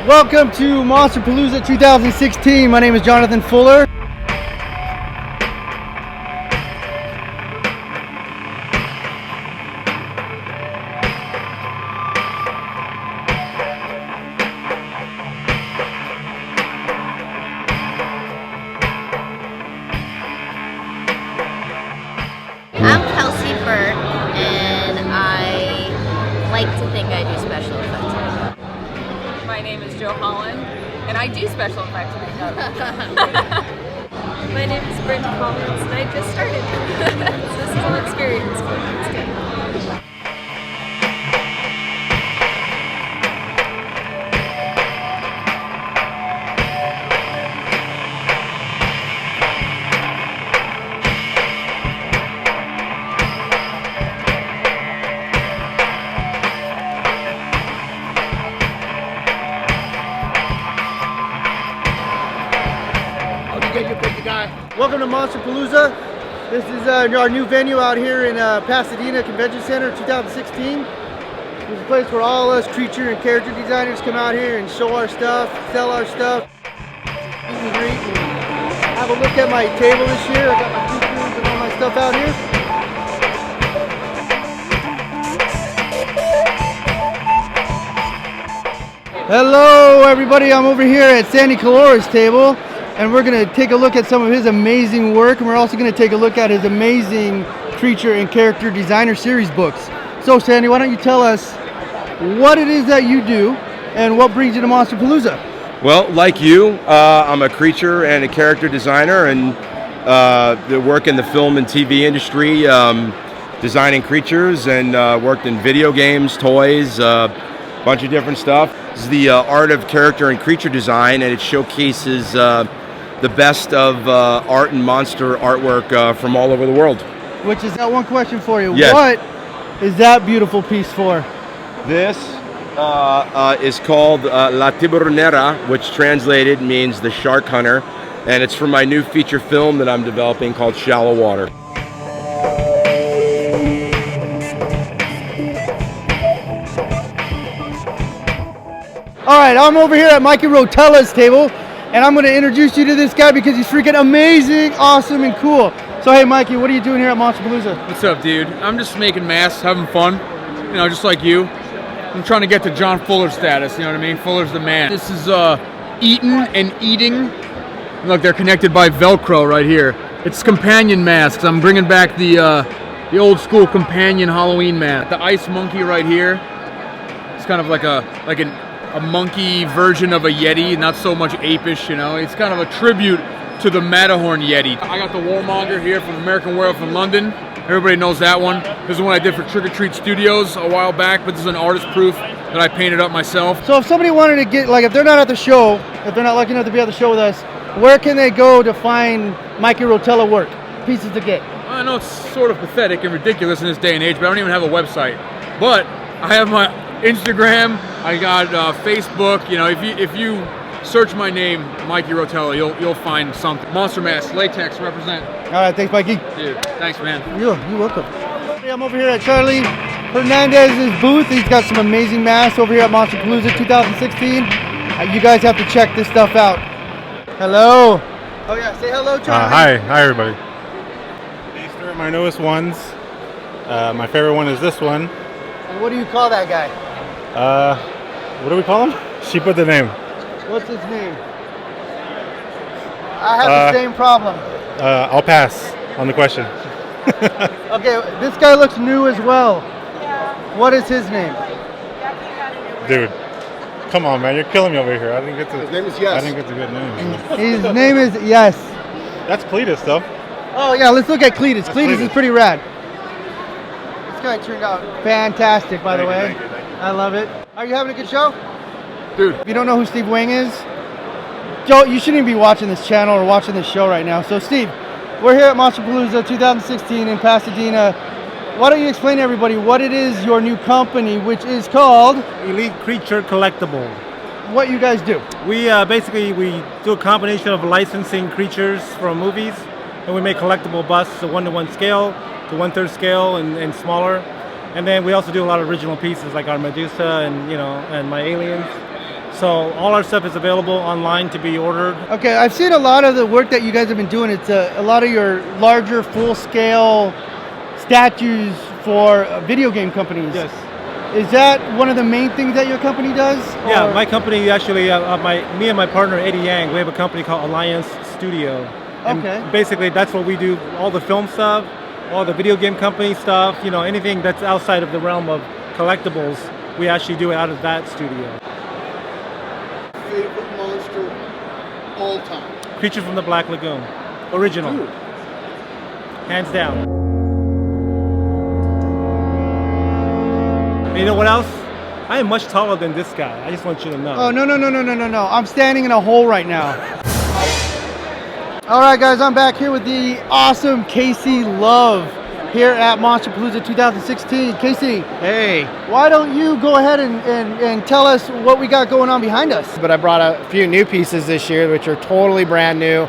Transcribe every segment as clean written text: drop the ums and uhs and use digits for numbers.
Welcome to Monsterpalooza 2016. My name is Jonathan Fuller. Like to think I do special effects. My name is Joe Holland, and I do special effects makeup. My name is Brent Collins, and I just started. So this is all experience, but it's good. Welcome to Monsterpalooza. This is our new venue out here in Pasadena Convention Center 2016. It's a place where all us creature and character designers come out here and show our stuff, sell our stuff, meet and greet, and have a look at my table this year. I got my creatures and all my stuff out here. Hello everybody, I'm over here at Sandy Calora's table. And we're going to take a look at some of his amazing work, and we're also going to take a look at his amazing creature and character designer series books. So Sandy, why don't you tell us what it is that you do and what brings you to Monsterpalooza? Well, like you, I'm a creature and a character designer, and work in the film and TV industry, designing creatures, and worked in video games, toys, a bunch of different stuff. This is the art of character and creature design, and it showcases the best of art and monster artwork from all over the world. Which is that one question for you. Yes. What is that beautiful piece for? This is called La Tiburonera, which translated means the shark hunter, and it's for my new feature film that I'm developing called Shallow Water. All right, I'm over here at Mikey Rotella's table, and I'm going to introduce you to this guy because he's freaking amazing, awesome, and cool. So hey Mikey, what are you doing here at Monsterpalooza? What's up, dude? I'm just making masks, having fun, you know, just like you. I'm trying to get to John Fuller status, you know what I mean? Fuller's the man. This is eating and eating. Look, they're connected by Velcro right here. It's companion masks. I'm bringing back the old school companion Halloween mask. The ice monkey right here. It's kind of like a monkey version of a Yeti, not so much apish, you know. It's kind of a tribute to the Matterhorn Yeti. I got the Warmonger here from American Werewolf in London. Everybody knows that one. This is one I did for Trick or Treat Studios a while back, but this is an artist proof that I painted up myself. So if somebody wanted to get, like, if they're not at the show, if they're not lucky enough to be at the show with us, where can they go to find Mikey Rotella work, pieces to get? I know it's sort of pathetic and ridiculous in this day and age, but I don't even have a website. But I have my Instagram, I got Facebook. You know, if you search my name, Mikey Rotella, you'll find something. Monster Mask, latex, represent. All right, thanks Mikey. Dude, thanks man. You're welcome. I'm over here at Charlie Hernandez's booth. He's got some amazing masks over here at Monsterpalooza 2016. You guys have to check this stuff out. Hello. Oh yeah, say hello, Charlie. Hi everybody. These are my newest ones. My favorite one is this one. And what do you call that guy? What do we call him? She put the name. What's his name? I have the same problem. I'll pass on the question. Okay, this guy looks new as well. What is his name? Dude, come on, man, you're killing me over here. I think His name is Yes. I think it's a good name. His name is Yes. That's Cletus, though. Oh yeah, let's look at Cletus. Cletus is pretty rad. This guy turned out fantastic, by the way. Thank you. I love it. Are you having a good show? Dude. If you don't know who Steve Wang is, Joe, you shouldn't even be watching this channel or watching this show right now. So Steve, we're here at Monsterpalooza 2016 in Pasadena. Why don't you explain to everybody what it is, your new company, which is called Elite Creature Collectible. What you guys do? We basically do a combination of licensing creatures from movies, and we make collectible busts, a 1-to-1 scale, to 1/3 scale, and smaller. And then we also do a lot of original pieces like our Medusa and my aliens. So all our stuff is available online to be ordered. Okay, I've seen a lot of the work that you guys have been doing. It's a lot of your larger, full-scale statues for video game companies. Yes. Is that one of the main things that your company does? Yeah, or- my company actually, me and my partner Eddie Yang, we have a company called Alliance Studio. And Okay. basically, that's what we do. All the film stuff, all the video game company stuff. You know, anything that's outside of the realm of collectibles, we actually do it out of that studio. Favorite monster all time? Creature from the Black Lagoon, original, Ooh. hands down. And you know what else? I am much taller than this guy. I just want you to know. Oh, no. I'm standing in a hole right now. All right, guys, I'm back here with the awesome Casey Love here at Monsterpalooza 2016. Casey, Hey, why don't you go ahead and tell us what we got going on behind us? but I brought a few new pieces this year, which are totally brand new.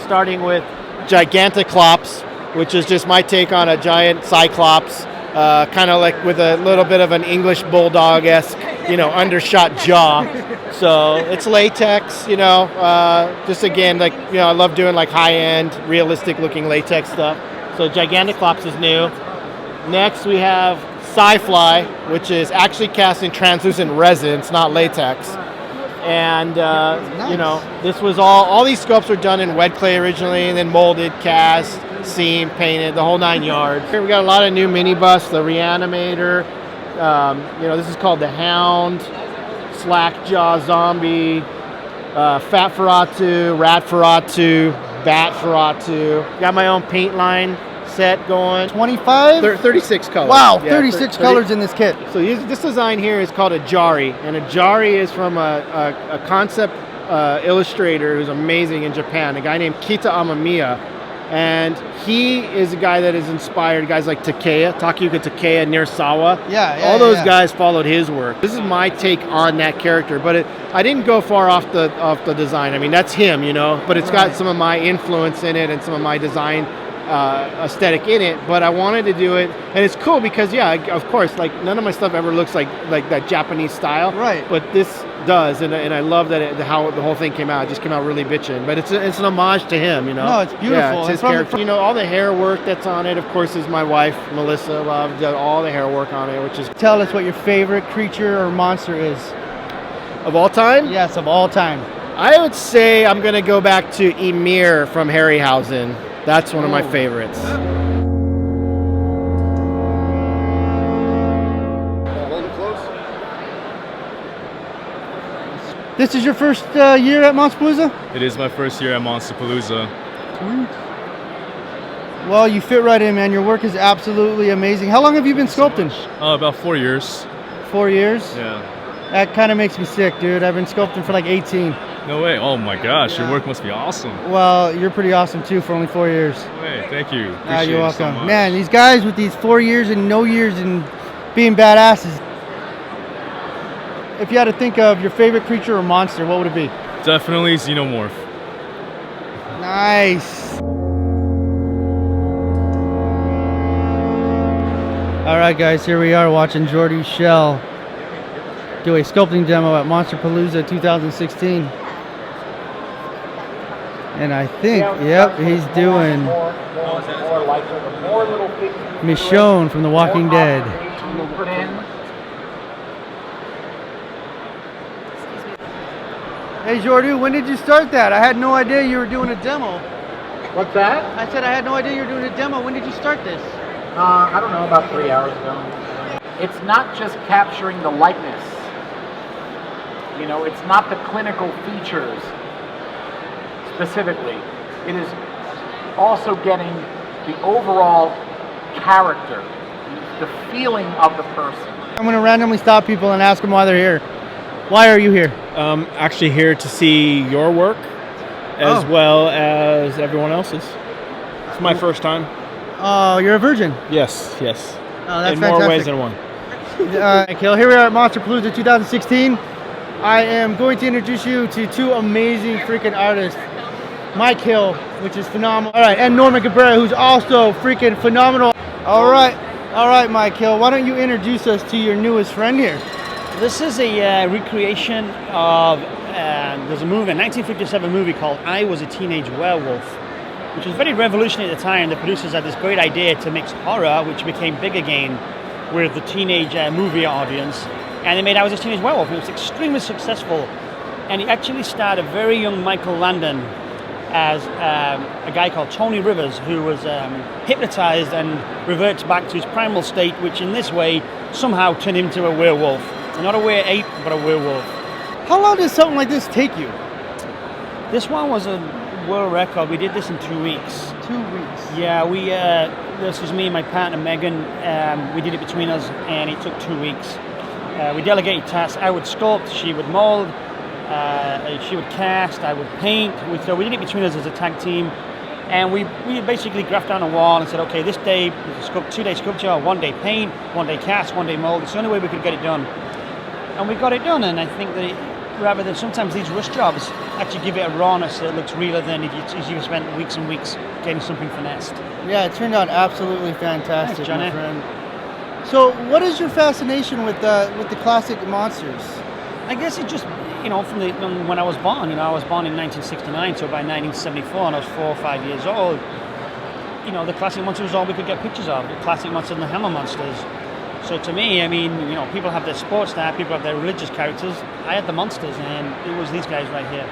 Starting with Gigantaclops, which is just my take on a giant cyclops, kind of like with a little bit of an English bulldog-esque, undershot jaw. So it's latex, just again, like, I love doing like high-end, realistic-looking latex stuff. So Gigantaclops is new. Next we have Sci-Fly, which is actually cast in translucent resin, it's not latex. And, this was all these sculpts were done in wet clay originally, and then molded, cast, seamed, painted, the whole 9 yards. Here we got a lot of new mini busts, the Reanimator, this is called the Hound, Slackjaw Zombie, Fat Ferratu, Rat Ferratu, Bat Ferratu. Got my own paint line set going. 25? 36 colors. Wow, Yeah, 36 colors in this kit. So this design here is called a Jari, and a Jari is from a concept illustrator who's amazing in Japan, a guy named Kita Amamiya. And he is a guy that has inspired guys like Takayuki Takeya, Nirasawa. All those guys followed his work. This is my take on that character, but I didn't go far off the design. I mean, that's him, but it's got some of my influence in it and some of my design aesthetic in it. But I wanted to do it, and it's cool because, of course, like none of my stuff ever looks like that Japanese style. Right. But this does, and I love that how the whole thing came out. It just came out really bitchin', but it's an homage to him, No, it's beautiful. Yeah, it's his character. All the hair work that's on it, of course, is my wife Melissa. Love did all the hair work on it, which is Tell us what your favorite creature or monster is. of all time. Yes, of all time. I would say I'm gonna go back to Ymir from Harryhausen. That's one of my favorites. Hold it close. This is your first year at Monsterpalooza? It is my first year at Monsterpalooza. Well, you fit right in, man. Your work is absolutely amazing. How long have you been sculpting? About 4 years. 4 years? Yeah. That kind of makes me sick, dude. I've been sculpting for like 18. No way. Oh my gosh, Yeah. your work must be awesome. Well, you're pretty awesome too for only 4 years. No way. Thank you. Appreciate You're it so welcome. much. Man, these guys with these 4 years and no years and being badasses. If you had to think of your favorite creature or monster, what would it be? Definitely Xenomorph. Nice. All right, guys, here we are watching Jordy Shell do a sculpting demo at Monsterpalooza 2016. And I think, yep, he's doing Michonne from The Walking Dead. Hey, Jordy, when did you start that? I had no idea you were doing a demo. What's that? I said I had no idea you were doing a demo. When did you start this? I don't know, about 3 hours ago. It's not just capturing the likeness. It's not the clinical features specifically. It is also getting the overall character, the feeling of the person. I'm going to randomly stop people and ask them why they're here. Why are you here? Actually here to see your work as well as everyone else's. It's my first time. Oh, you're a virgin? Yes. Oh, that's in fantastic. more ways than one. Here we are at Monsterpalooza 2016. I am going to introduce you to two amazing freaking artists. Mike Hill, which is phenomenal. All right, and Norman Cabrera, who's also freaking phenomenal. All right, Mike Hill, why don't you introduce us to your newest friend here? This is a recreation of, there's a movie, a 1957 movie called I Was a Teenage Werewolf, which was very revolutionary at the time. The producers had this great idea to mix horror, which became big again, with the teenage movie audience. And they made I Was a Teenage Werewolf, and it was extremely successful. And it actually starred a very young Michael Landon as a guy called Tony Rivers, who was hypnotized and reverts back to his primal state, which in this way somehow turned him into a werewolf. Not a were-ape, but a werewolf. How long does something like this take you? This one was a world record. We did this in 2 weeks. 2 weeks? Yeah, this was me and my partner Megan. We did it between us, and it took 2 weeks. We delegated tasks. I would sculpt, she would mold, she would cast, I would paint. So we did it between us as a tag team. And we basically graphed down a wall and said, okay, this day, 2-day sculpture, 1 day paint, 1 day cast, 1 day mold. It's the only way we could get it done. And we got it done, and I think that rather than sometimes these rush jobs actually give it a rawness that looks realer than if you spent weeks and weeks getting something finessed. Yeah, it turned out absolutely fantastic, Thanks, Johnny. my friend. So what is your fascination with the classic monsters? I guess it just, from when I was born, I was born in 1969, so by 1974, and I was 4 or 5 years old, the classic monsters was all we could get pictures of, the classic monsters and the Hammer monsters. So to me, people have their sports star, people have their religious characters. I had the monsters, and it was these guys right here.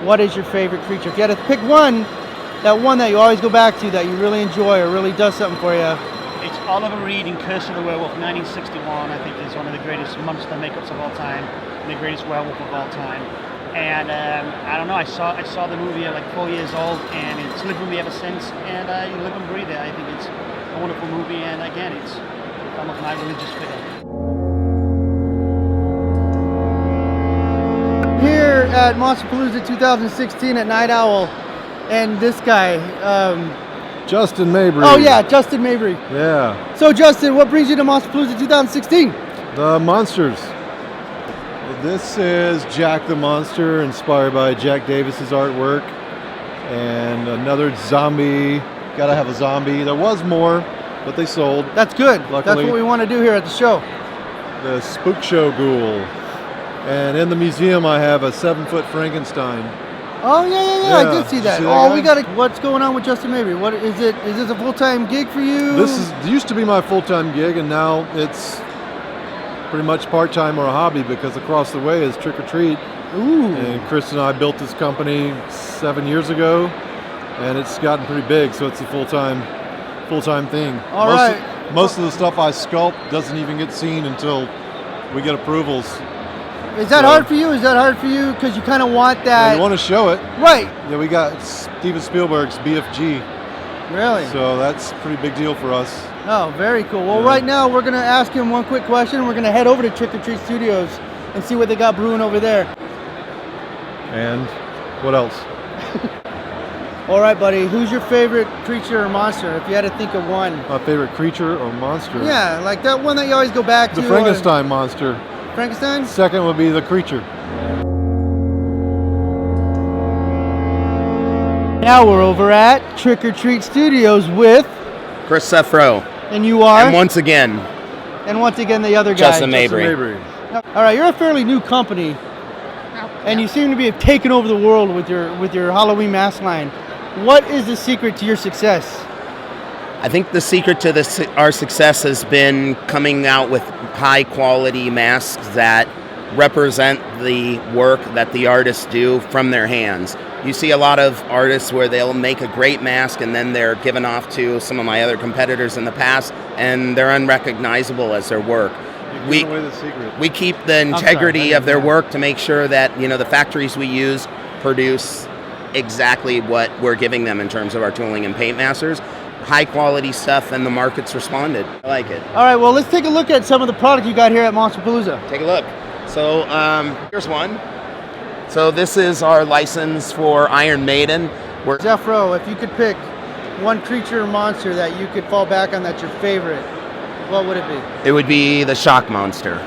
What is your favorite creature? If you had to pick one that you always go back to, that you really enjoy or really does something for you. It's Oliver Reed in Curse of the Werewolf, 1961. I think is one of the greatest monster makeups of all time, and the greatest werewolf of all time. And I don't know, I saw the movie at like 4 years old, and it's lived with me ever since. And you live and breathe it. I think it's a wonderful movie, and again, it's almost my religious figure. Here at Monsterpalooza 2016 at Night Owl, and this guy, Justin Mabry. Oh yeah, Justin Mabry. Yeah. So Justin, what brings you to Monsterpalooza 2016? The monsters. This is Jack the Monster, inspired by Jack Davis's artwork, and another zombie. Gotta have a zombie. There was more, but they sold. That's good. Luckily, that's what we want to do here at the show. The Spook Show Ghoul. And in the museum I have a 7-foot Frankenstein. Oh yeah, I did see that. See that What's going on with Justin Mabry? What is it? Is this a full-time gig for you? This used to be my full-time gig, and now it's pretty much part-time or a hobby, because across the way is Trick or Treat. Ooh. And Chris and I built this company 7 years ago, and it's gotten pretty big, so it's a full-time thing. All right. Most of the stuff I sculpt doesn't even get seen until we get approvals. Is that hard for you? Is that hard for you? Because you kind of want that. Yeah, you want to show it. Right. Yeah, we got Steven Spielberg's BFG. Really? So that's a pretty big deal for us. Oh, very cool. Well, right now we're going to ask him one quick question. We're going to head over to Trick or Treat Studios and see what they got brewing over there. And what else? All right, buddy. Who's your favorite creature or monster? If you had to think of one. My favorite creature or monster? Yeah, like that one that you always go back to. The Frankenstein monster. Frankenstein? Second would be the creature. Now we're over at Trick or Treat Studios with Chris Sefro. And you are? And once again the other guy. Justin Mabry. All right, you're a fairly new company, and you seem to be taking over the world with your Halloween mask line. What is the secret to your success? I think the secret to our success has been coming out with high quality masks that represent the work that the artists do from their hands. You see a lot of artists where they'll make a great mask and then they're given off to some of my other competitors in the past, and they're unrecognizable as their work. You're giving away the secret. We keep the integrity of their work to make sure that the factories we use produce exactly what we're giving them in terms of our tooling and paint masters. High quality stuff, and the market's responded. I like it. All right, well, let's take a look at some of the product you got here at Monsterpalooza. Take a look. So here's one. So this is our license for Iron Maiden. Sefro, if you could pick one creature or monster that you could fall back on that's your favorite, what would it be? It would be the Shock Monster.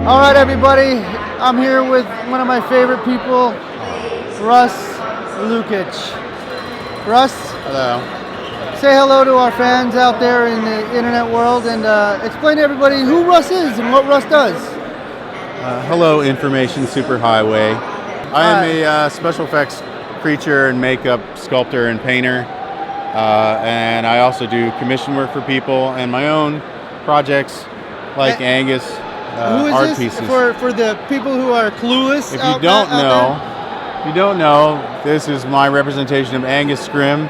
All right, everybody. I'm here with one of my favorite people, Russ Lukic. Russ? Hello. say hello to our fans out there in the internet world and explain to everybody who Russ is and what Russ does. Hello, Information Superhighway. I am a special effects creature and makeup sculptor and painter, and I also do commission work for people and my own projects like Angus Who is art this pieces. for the people who are clueless? If you don't know, this is my representation of Angus Scrim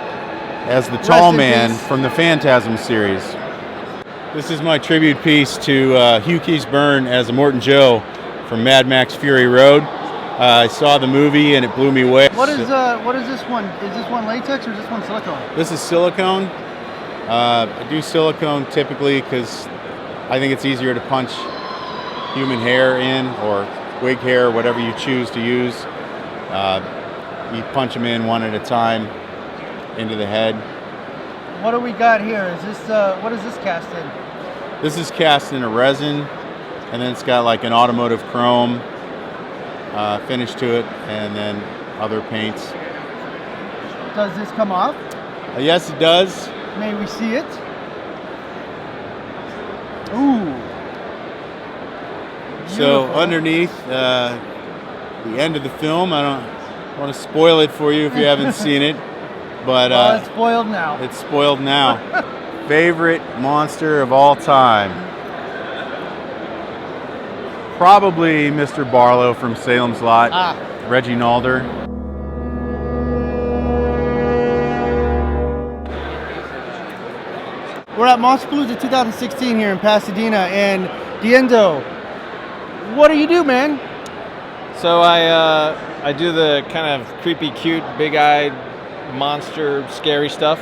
as the tall man from the Phantasm series. This is my tribute piece to Hugh Keys-Byrne as a Morton Joe from Mad Max Fury Road. I saw the movie and it blew me away. What is this one? Is this one latex or is this one silicone? This is silicone. I do silicone typically because I think it's easier to punch human hair in, or wig hair, whatever you choose to use. You punch them in one at a time into the head. What do we got here? Is this what is this cast in? This is cast in a resin, and then it's got like an automotive chrome finish to it, and then other paints. Does this come off? Yes, it does. May we see it? Ooh. So underneath the end of the film, I don't want to spoil it for you if you haven't seen it, but well, it's spoiled now. It's spoiled now. Favorite monster of all time? Probably Mr. Barlow from Salem's Lot, Reginald. We're at Monsterpalooza 2016 here in Pasadena, and Dienzo, what do you do, man? So I do the kind of creepy, cute, big-eyed, monster, scary stuff.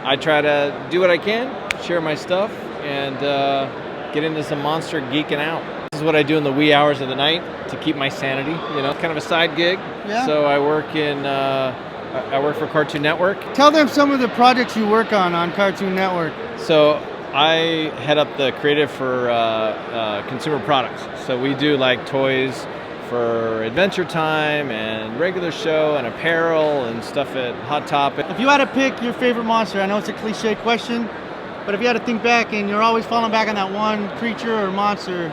I try to do what I can, share my stuff, and get into some monster geeking out. This is what I do in the wee hours of the night to keep my sanity. You know, kind of a side gig. Yeah. So I work for Cartoon Network. Tell them some of the projects you work on Cartoon Network. So I head up the creative for consumer products. So we do like toys for Adventure Time and regular show and apparel and stuff at Hot Topic. If you had to pick your favorite monster, I know it's a cliche question, but if you had to think back and you're always falling back on that one creature or monster,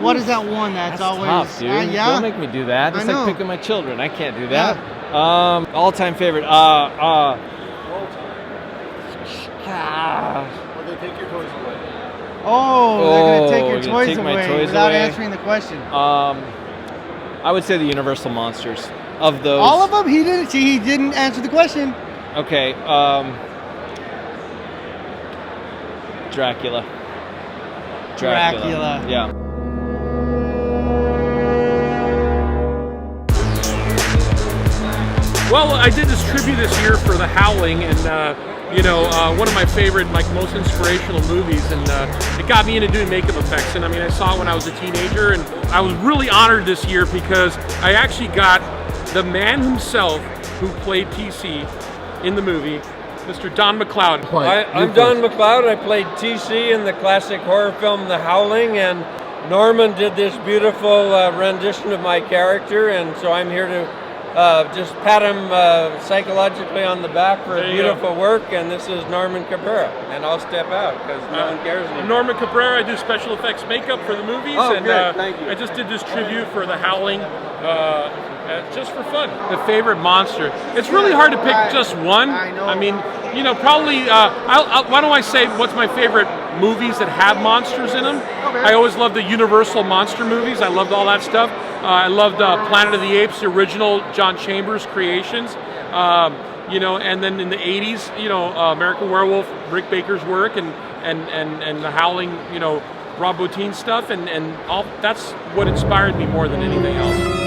what is that one that's always tough, dude. yeah? Don't make me do that. It's I know. like picking my children. I can't do that. All-time favorite. Will they take your toys away? Oh, they're going to take your gonna toys take my away toys without away. answering the question. I would say the Universal monsters. Of those, All of them? He didn't answer the question. Okay. Dracula. Yeah. Well, I did this tribute this year for The Howling, and one of my favorite, most inspirational movies, and it got me into doing makeup effects. And I mean, I saw it when I was a teenager, and I was really honored this year because I actually got the man himself who played TC in the movie, Mr. Don McLeod. I'm Don McLeod. I played TC in the classic horror film The Howling, and Norman did this beautiful rendition of my character, and so I'm here to just pat him psychologically on the back for beautiful work, and this is Norman Cabrera, and I'll step out because no one cares anymore. Norman Cabrera. I do special effects makeup for the movies, good. Thank you. I just did this tribute for The Howling, just for fun. The favorite monster. It's really hard to pick just one. I know. I mean, probably. Why don't I say what's my favorite movies that have monsters in them? Okay. I always loved the Universal monster movies. I loved all that stuff. I loved Planet of the Apes, the original John Chambers creations. And then in the 80s, American Werewolf, Rick Baker's work, and The Howling, Rob Bottin's stuff, and all. That's what inspired me more than anything else.